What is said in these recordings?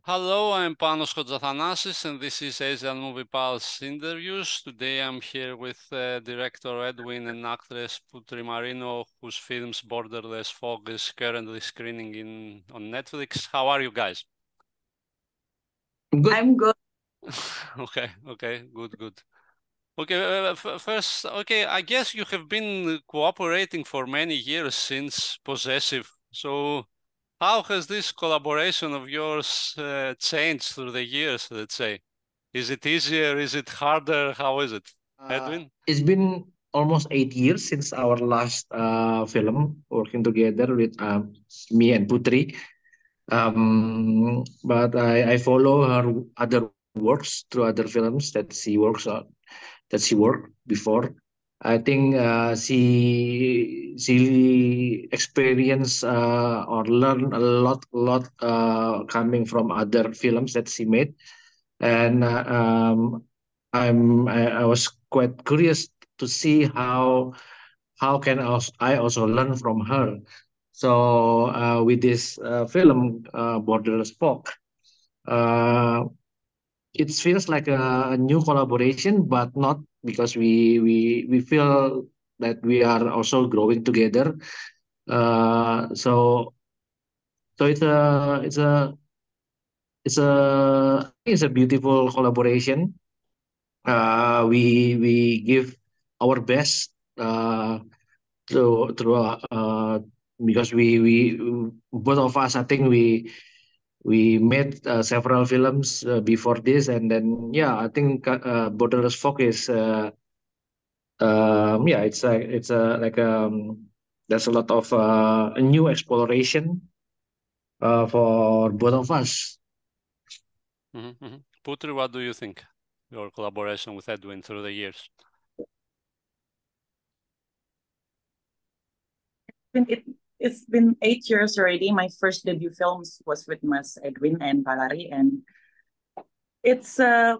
Hello, I'm Panos Kotzathanasis, and this is Asian Movie Pulse Interviews. Today I'm here with director Edwin and actress Putri Marino, whose films Borderless Fog is currently screening on Netflix. How are you guys? Good. I'm good. Okay, good. Okay, first, okay, I guess you have been cooperating for many years since Possessive. So how has this collaboration of yours changed through the years, let's say? Is it easier? Is it harder? How is it? Edwin? It's been almost 8 years since our last film working together with me and Putri. But I follow her other works through other films that she worked before. I think she experienced or learned a lot coming from other films that she made, and I was quite curious to see how can I also learn from her. So with this film, Borderless Fog, uh, it feels like a new collaboration, but not because we feel that we are also growing together. So it's a beautiful collaboration. We give our best through because we both of us, I think we made several films before this, and then yeah, I think Borderless Fog is yeah, it's a like there's a lot of new exploration for both of us. Putri, what do you think? Your collaboration with Edwin through the years? It's been 8 years already. My first debut films was with Mas Edwin and Palari, and it's uh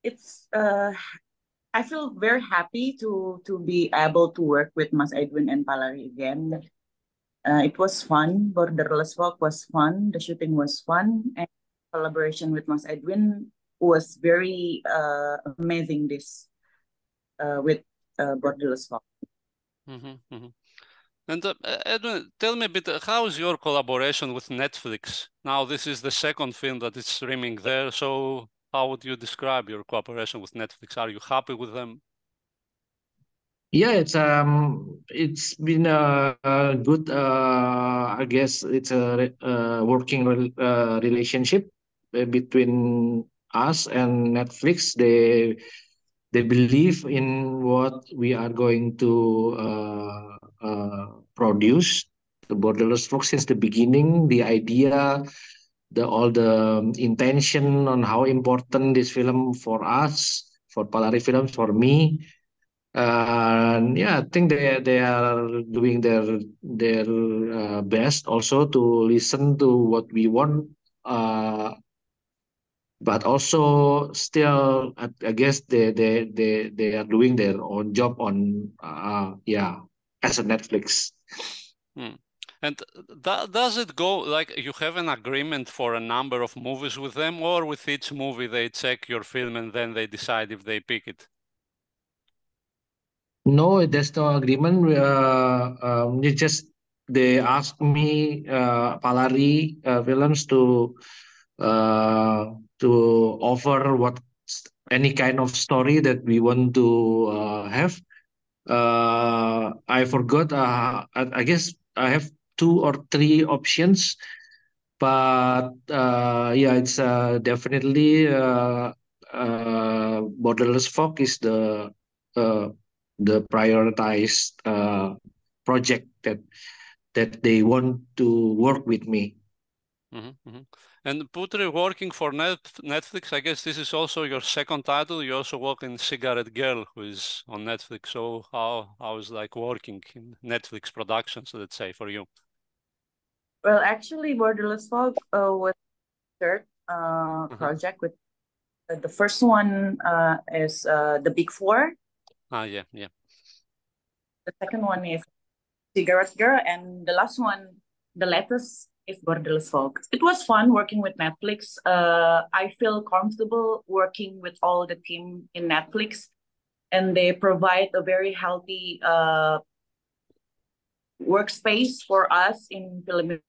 it's I feel very happy to be able to work with Mas Edwin and Palari again. It was fun. Borderless Fog was fun. The shooting was fun, and collaboration with Mas Edwin was very amazing. This with Borderless Fog. And Edwin, tell me a bit, how is your collaboration with Netflix? Now, this is the second film that is streaming there. So how would you describe your cooperation with Netflix? Are you happy with them? Yeah, it's been a good I guess it's a working relationship between us and Netflix. They believe in what we are going to produce. The Borderless Fog since the beginning, the idea, the all the intention on how important this film for us, for Palari Films, for me. And yeah, I think they are doing their best also to listen to what we want, but also still I guess they are doing their own job on yeah, as a Netflix. And does it go like you have an agreement for a number of movies with them, or with each movie they check your film and then they decide if they pick it? No, there's no agreement. It just they asked me Palari Films uh, to offer what any kind of story that we want to have. I forgot. I guess I have two or three options, but yeah, it's definitely Borderless Fog is uh, the prioritized project that they want to work with me. And Putri, working for Netflix, I guess this is also your second title. You also work in Cigarette Girl, who is on Netflix. So how is like working in Netflix productions, let's say, for you? Well, actually, Borderless Fog was third project with the first one is the Big Four. Yeah. The second one is Cigarette Girl, and the last one, the latest Borderless Fog. It was fun working with Netflix. I feel comfortable working with all the team in Netflix, and they provide a very healthy workspace for us in film.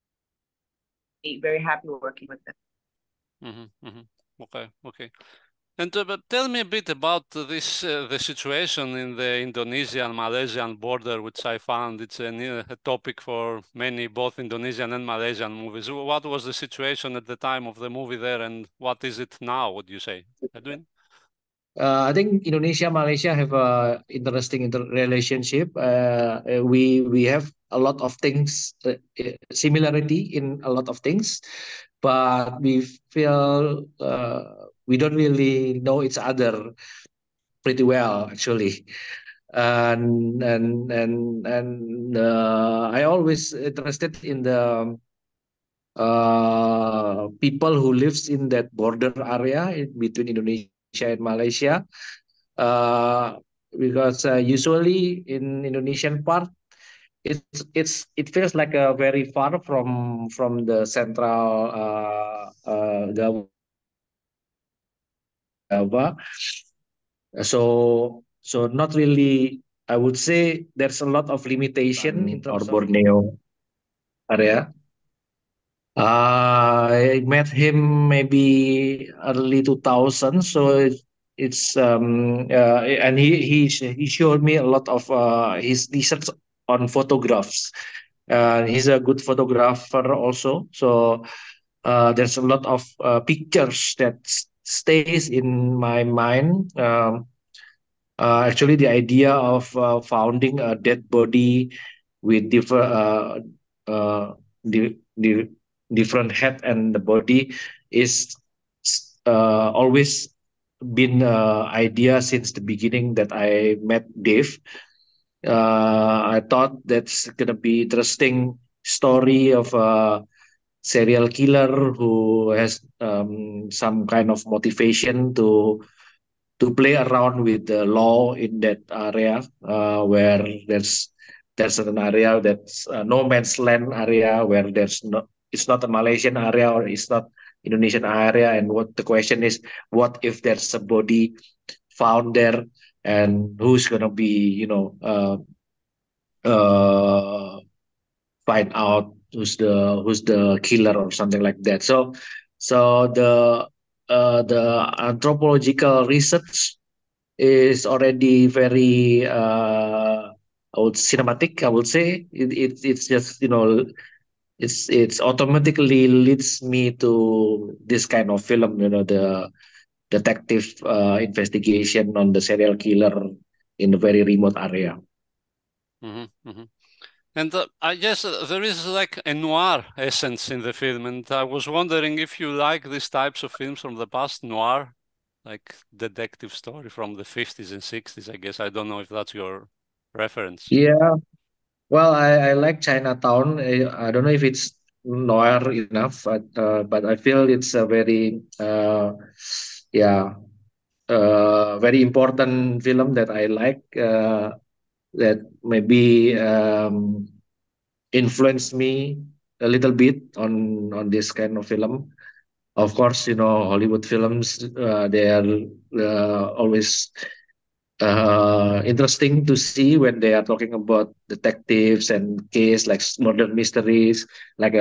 Very happy working with them. Okay, okay. And but tell me a bit about this the situation in the Indonesian-Malaysian border, which I found it's a topic for many both Indonesian and Malaysian movies. What was the situation at the time of the movie there, and what is it now? Would you say, Edwin? I think Indonesia Malaysia have a interesting relationship. We have a lot of things similarity in a lot of things, but we feel we don't really know each other pretty well actually. And I always interested in the people who lives in that border area between Indonesia and Malaysia, uh, because usually in Indonesian part it feels like very far from the central Java. So not really. I would say there's a lot of limitation in terms of Borneo area. I met him maybe early 2000, so it's and he showed me a lot of his research on photographs. He's a good photographer also, so there's a lot of pictures that stays in my mind. Actually, the idea of founding a dead body with di di different head and the body is always been idea since the beginning that I met Dave. I thought that's gonna be interesting story of a serial killer who has some kind of motivation to play around with the law in that area, where there's an area that's no man's land area where there's not it's not a Malaysian area or it's not Indonesian area, and what the question is, what if there's a body found there, and who's gonna be uh, find out who's the killer or something like that. So the anthropological research is already very cinematic. I would say it's just it's automatically leads me to this kind of film. The detective investigation on the serial killer in a very remote area. And I guess there is like a noir essence in the film, and I was wondering if you like these types of films from the past, noir, like detective story from the 50s and 60s, I guess. I don't know if that's your reference. Yeah, well, I like Chinatown. I don't know if it's noir enough, but I feel it's a very yeah very important film that I like, that maybe influenced me a little bit on this kind of film. Of course, Hollywood films, they are always interesting to see when they are talking about detectives and case like murder mysteries, like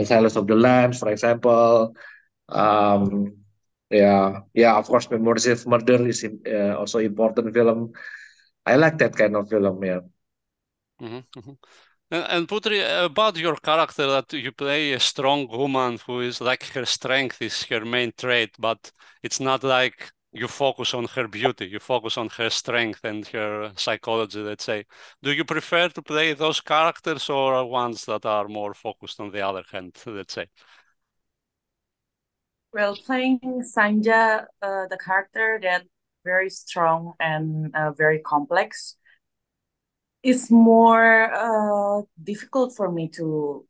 Silence of the Lambs, for example. Um, yeah. Of course, Memories of Murder is also important film. I like that kind of film. Yeah. And Putri, about your character, that you play a strong woman who is like her strength is her main trait, but it's not like you focus on her beauty, you focus on her strength and her psychology, let's say. Do you prefer to play those characters or ones that are more focused on the other hand, let's say? Well, playing Sanja, the character that very strong and very complex, is more difficult for me to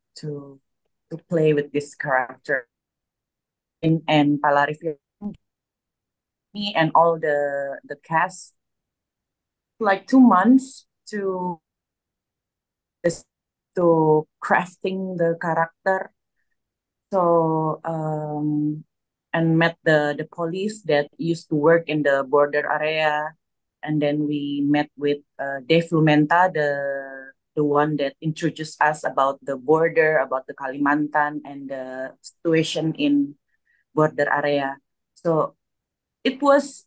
play with this character. And Palari me and all the cast like 2 months to this to crafting the character. So and met the police that used to work in the border area, and then we met with Dave Lumenta, the one that introduced us about the border, about the Kalimantan, and the situation in border area. So it was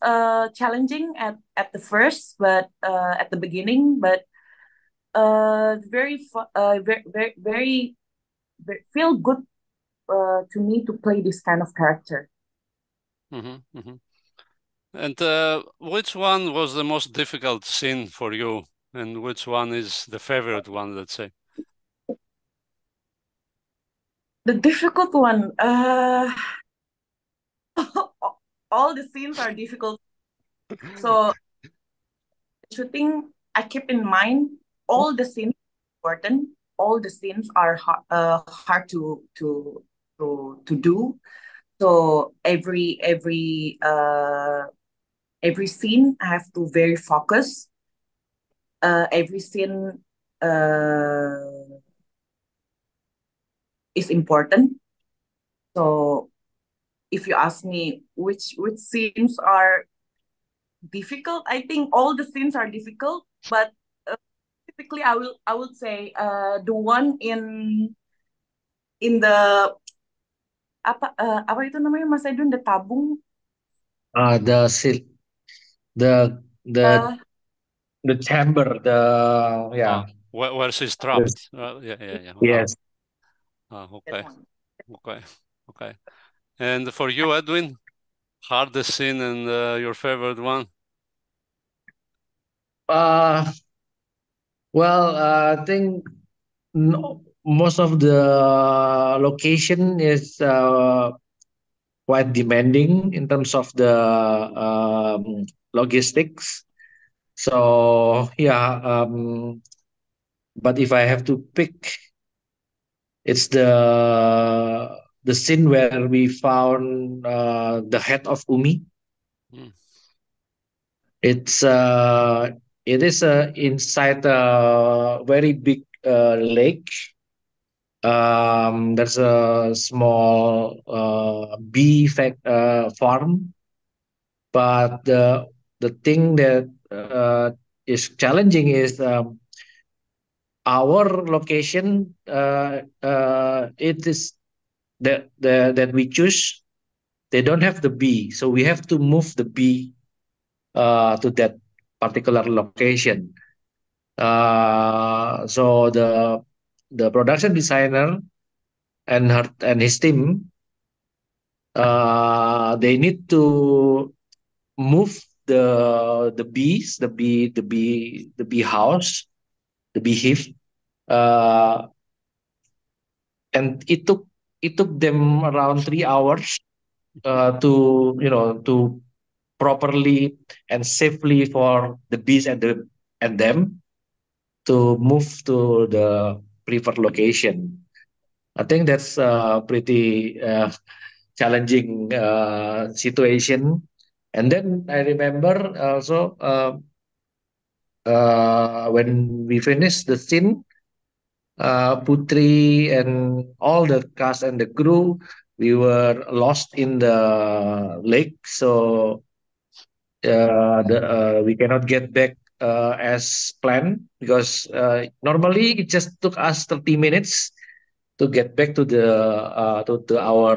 challenging at the first, but at the beginning, but very feel good to me to play this kind of character. And which one was the most difficult scene for you, and which one is the favorite one, let's say? The difficult one, all the scenes are difficult. So shooting, I keep in mind all the scenes are important. All the scenes are hard to do. So every scene I have to very focus. Every scene is important. So if you ask me which scenes are difficult, I think all the scenes are difficult, but typically I would say the one in the apa itu namanya Mas Edwin, the tabung, The sil the uh, the chamber, yeah. Where she's Yes. trapped. Yeah. Yes. Okay. that one. Okay. And for you, Edwin, hardest scene and your favorite one? Well, I think no, most of the location is quite demanding in terms of the logistics. So yeah, but if I have to pick, it's the scene where we found the head of Umi. Mm. It is inside a very big lake. There's a small bee farm, but the thing that is challenging is our location. It is that we choose. They don't have the bee, so we have to move the bee to that particular location. So the production designer and his team, they need to move the bees, the bee house, the bee hive, uh, and it took them around 3 hours to to properly and safely for the bees and them to move to the preferred location. I think that's a pretty challenging situation. And then I remember also when we finished the scene, Putri and all the cast and the crew, we were lost in the lake, so we cannot get back as planned because normally it just took us 30 minutes to get back to to our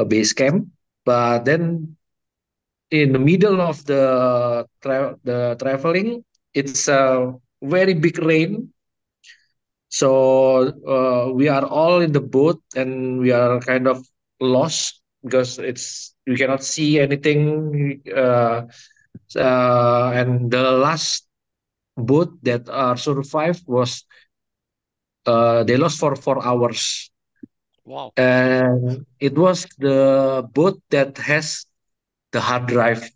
base camp. But then in the middle of the traveling, it's a very big rain. So we are all in the boat and we are kind of lost because we cannot see anything. And the last boat that survived was they lost for 4 hours. Wow. And it was the boat that has the hard drive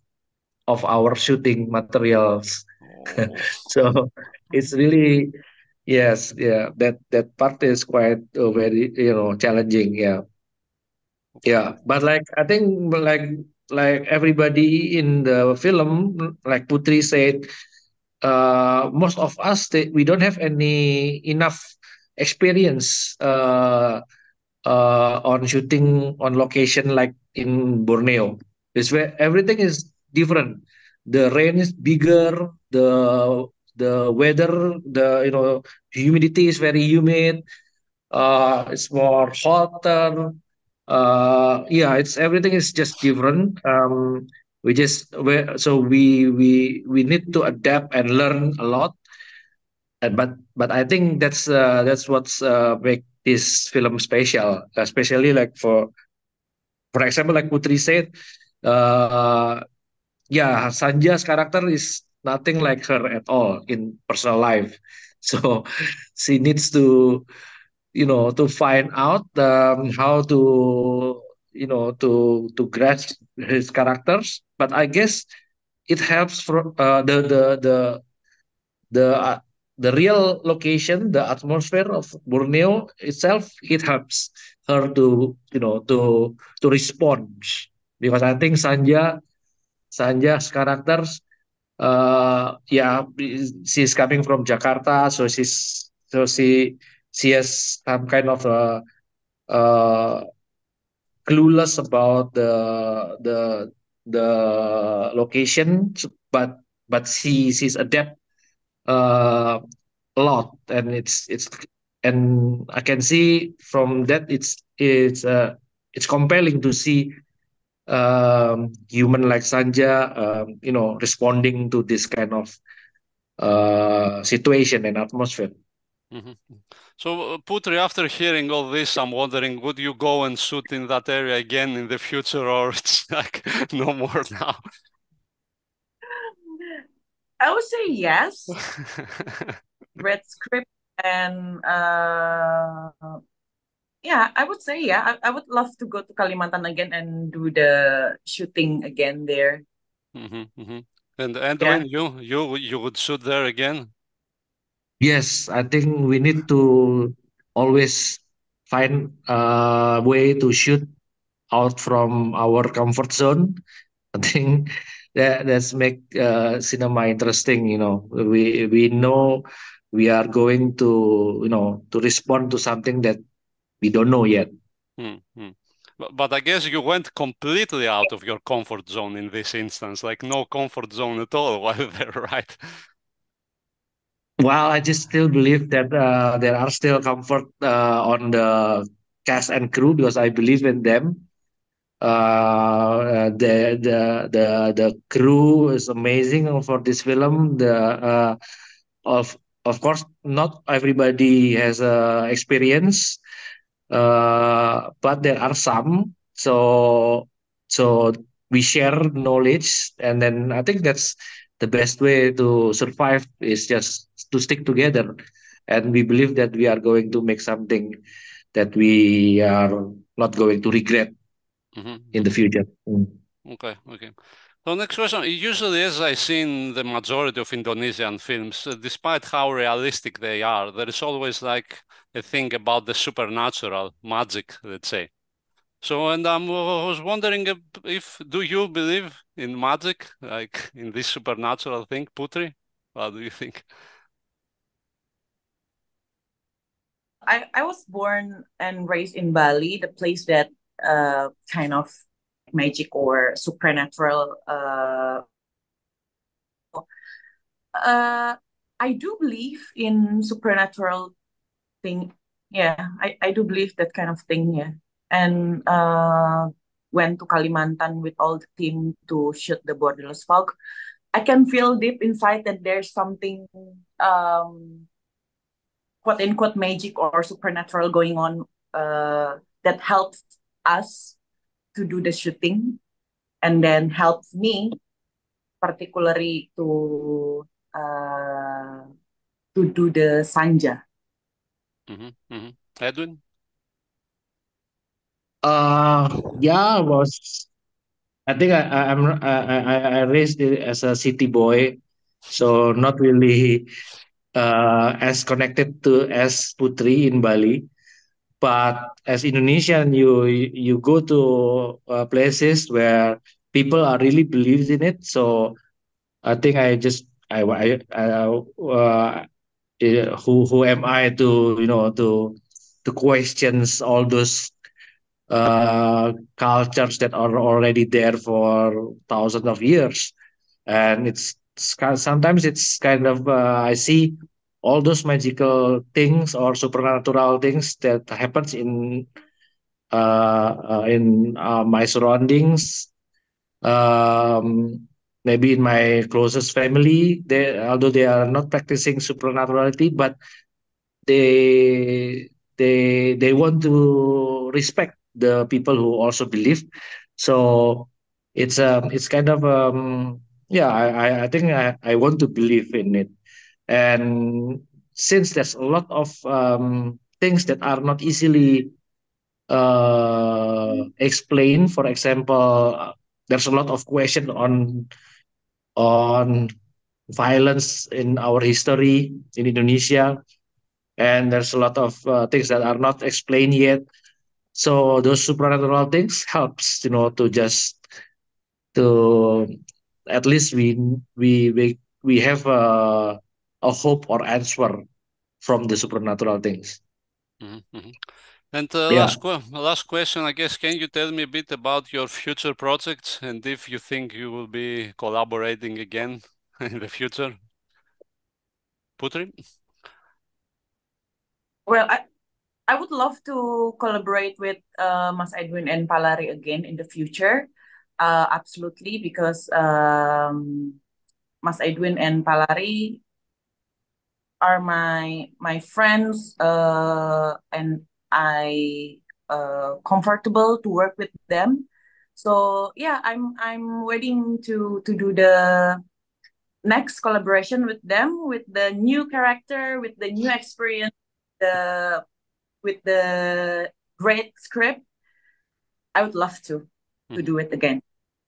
of our shooting materials. Oh. So it's really, yes, yeah, that part is quite very challenging. Yeah. Yeah, but like I think like everybody in the film, like Putri said, most of us we don't have any enough experience on shooting on location like in Borneo. It's where everything is different. The rain is bigger. The weather, humidity is very humid. It's more hotter. Yeah, it's everything is just different. We need to adapt and learn a lot. But I think that's what's make this film special, especially like for example, like Putri said, uh, yeah, Sanja's character is nothing like her at all in personal life. So she needs to find out how to grasp his characters. But I guess it helps from the the real location, the atmosphere of Borneo itself. It helps her to respond, because I think Sanja's characters, yeah, she's coming from Jakarta, so she has some kind of uh, clueless about the location, but she's adept uh, a lot, and and I can see from that it's compelling to see human like Sanja, responding to this kind of situation and atmosphere. Mhm. So, Putri, after hearing all this, I'm wondering, would you go and shoot in that area again in the future, or it's like no more now? I would say yes. Read script and yeah, I would say yeah. I would love to go to Kalimantan again and do the shooting again there. And Yeah. Edwin, you would shoot there again? Yes, I think we need to always find a way to shoot out from our comfort zone. I think that's make cinema interesting. We know we are going to respond to something that we don't know yet. Mm-hmm. But I guess you went completely out of your comfort zone in this instance, like no comfort zone at all while there, right? Well, I just still believe that there are still comfort on the cast and crew, because I believe in them. The crew is amazing for this film. Of course, not everybody has experience, but there are some. So we share knowledge, and then I think that's the best way to survive, is just to stick together, and we believe that we are going to make something that we are not going to regret in the future. Mm. Okay. So next question. Usually, as I see in the majority of Indonesian films, despite how realistic they are, there is always like a thing about the supernatural magic, let's say. So, and I was wondering if do you believe in magic, like in this supernatural thing, Putri? What do you think? I was born and raised in Bali, the place that kind of magic or supernatural. Uh, I do believe in supernatural thing. Yeah, I do believe that kind of thing. Yeah, and went to Kalimantan with all the team to shoot the Borderless Fog. I can feel deep inside that there's something quote unquote magic or supernatural going on that helps us to do the shooting, and then helps me particularly uh, to do the sanja. Edwin? Yeah, was I think I raised it as a city boy, so not really as connected to as Putri in Bali. But as Indonesian, you go to places where people are really believes in it. So I think I just who am I to to questions all those cultures that are already there for thousands of years. And sometimes it's kind of I see all those magical things or supernatural things that happens in my surroundings, um, maybe in my closest family. Although they are not practicing supernaturality, but they want to respect the people who also believe. So it's kind of yeah, I think I want to believe in it. And since there's a lot of things that are not easily explained, for example, there's a lot of question on violence in our history in Indonesia, and there's a lot of things that are not explained yet. So those supernatural things helps, to just to at least we have a hope or answer from the supernatural things. And Yeah. last question, I guess, can you tell me a bit about your future projects and if you think you will be collaborating again in the future? Putri? Well, I would love to collaborate with Mas Edwin and Palari again in the future. Absolutely, because Mas Edwin and Palari are my friends, and I comfortable to work with them. So yeah, I'm waiting to do the next collaboration with them, with the new character, with the new experience, with the great script. I would love to do it again.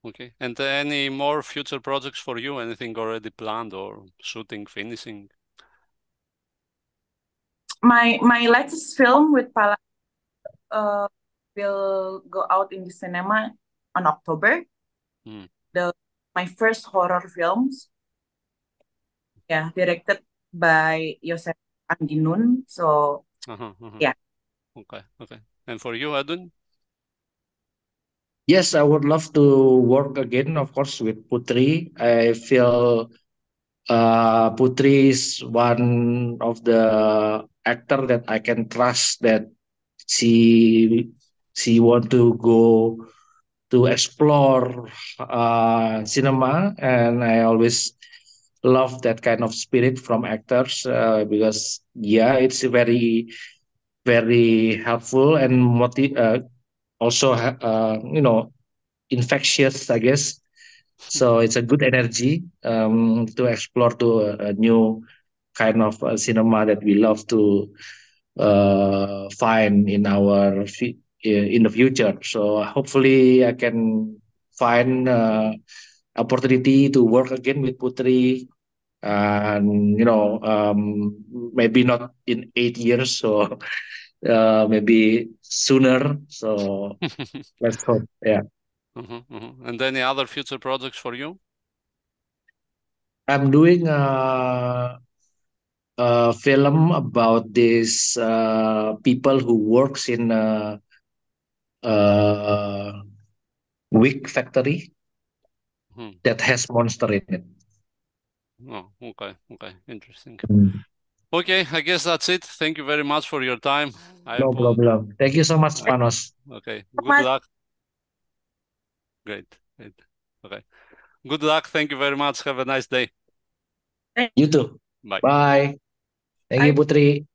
Okay. And any more future projects for you? Anything already planned or shooting, finishing? My latest film with Pala will go out in the cinema on October. My first horror films. Yeah, directed by Yosef Andinun. So yeah. Okay. And for you, Edwin? Yes, I would love to work again, of course, with Putri. I feel Putri is one of the actor that I can trust, that she want to go to explore cinema, and I always love that kind of spirit from actors, because yeah, it's very very helpful and also infectious, I guess. So it's a good energy to explore to a new kind of cinema that we love to find in the future. So hopefully I can find opportunity to work again with Putri, and maybe not in 8 years, so maybe sooner. So let's hope. Yeah. And any other future projects for you? I'm doing a film about this people who works in a wig factory that has monster in it. Oh, okay, interesting. Okay, I guess that's it. Thank you very much for your time. No problem. Thank you so much, Panos. Okay, good luck. Great. Okay. Good luck. Thank you very much. Have a nice day. You too. Bye. Bye. Thank you, Putri.